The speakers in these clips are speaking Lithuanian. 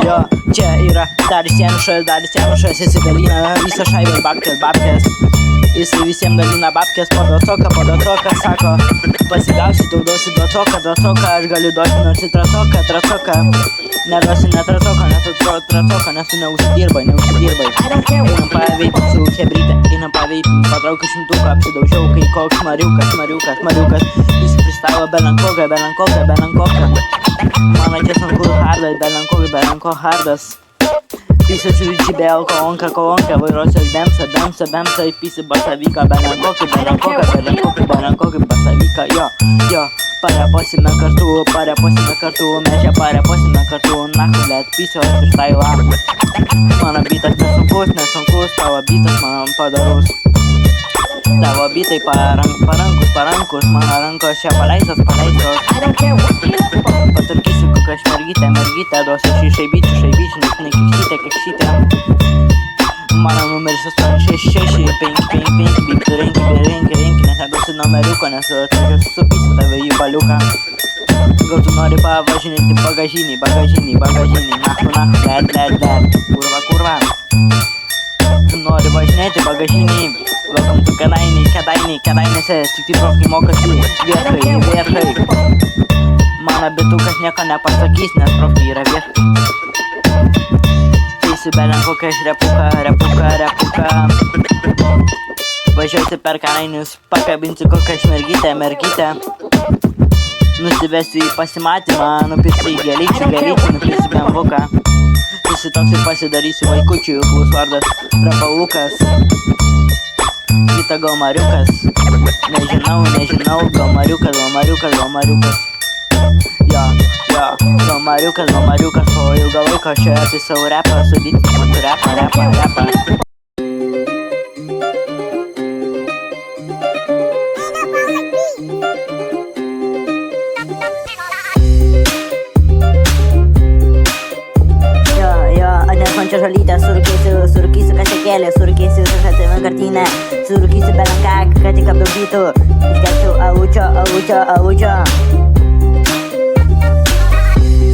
Jo, čia yra Darius Janušas įsidalina visą šaibę babkės. Jis visiems dalina babkės po dotoką, sako, pasigausi, daudosi dotoką, aš galiu duoti nors į tracoką. Neduosi net tracoką, nes tu neužsidirbai. Einam paveipti su chebryte, patraukiu šimtuką, apsidaužiau, kai koks mariukas. Visi pristavo belenkoką. Mano čia sunkus hardas, belenko hardas. Pisa čiūdžiai be kolonka, vairuosios bemsa, pisi basavyka, belenkokai, basavyka, jo. Pareposime kartu, mes čia pareposime kartu, nahu, let, pisiu aš iš Tailando. Mano bitas nesunkus, tavo bitas man padarus. Tavo bitai parankus, mano rankos čia paleistos. Paturkysiu kokią mergytę, duosiu šaibyčių, nes nekikšytė. Mano numeris 866 555, bip tu renki, nes neduosiu numeriuko, nes supysiu tave į baliuką. Gal tu nori pavažinėti bagažinį, nahu, let, kurva. Tu nori važinėti bagažinį, welcome to Kėdainėse, tik tai profkai mokosi viešai. Mano bitukas nieko nepasakys, nes profkai yra viešai. Teisiu belenkoką iš repuka. Važiuosiu per Kėdainius, pakabinsiu kokią mergytę. Nusivesiu į pasimatymą, nupirksiu į gėlyčių, nupirksiu bembuką. Susitoksiu, pasidarysiu vaikučių, bus vardas Rapalukas. Kita gal Mariukas, nežinau, gal Mariukas. Jo, gal Mariukas, po ilgą laiką aš čia apie savo repą, sudėti man repą. Čia žalytę, surūkysiu kažkėlį, surūkysiu kažkėlį vienkartinę, surūkysiu belenką, kad tik apdaugytų, išgersiu alučio.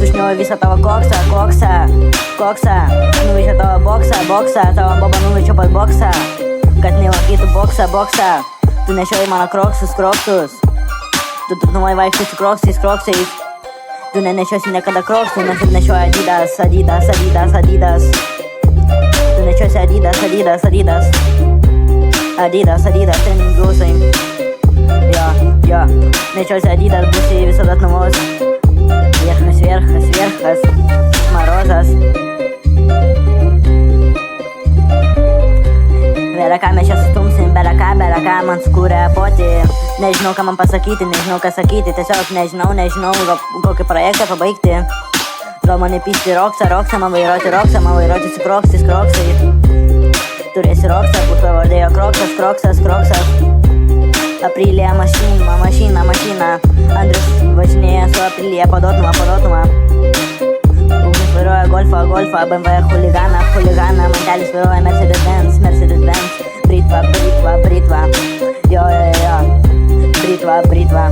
Sušnioju visą tavo koksą, nuvežiau tavo boksą, tavo boba nuvežiau pas boksą, kad nelankytų boksą. Tu nešioji mano kroksus, tu trupnuoji vaikščiai kroksais. Tu nenešiosi niekada kroksų, nes tu nešioji Adidas. Tu nešiosi Adidas, trening blusai. Jo, nešiosi Adidas, būsi visada numus. Vierchas, marozas. Beleką mes čia sustumsim, beleką man skūrė poti. Nežinau, ką man pasakyti, nežinau, ką sakyti. Tiesiog nežinau, kokį projektą pabaigti. Gal man įpisti roksą, man vairuoti su kroksai. Turėsi roksą, bus pavardėjo kroksas. Aprilėje mašina. Andrius važinėja su Aprilėje, padotuma. Ugnis vairuoja golfą, BMW chuliganą, mantelis vairuoja Mercedes-Benz, Britva. Jo, Britva.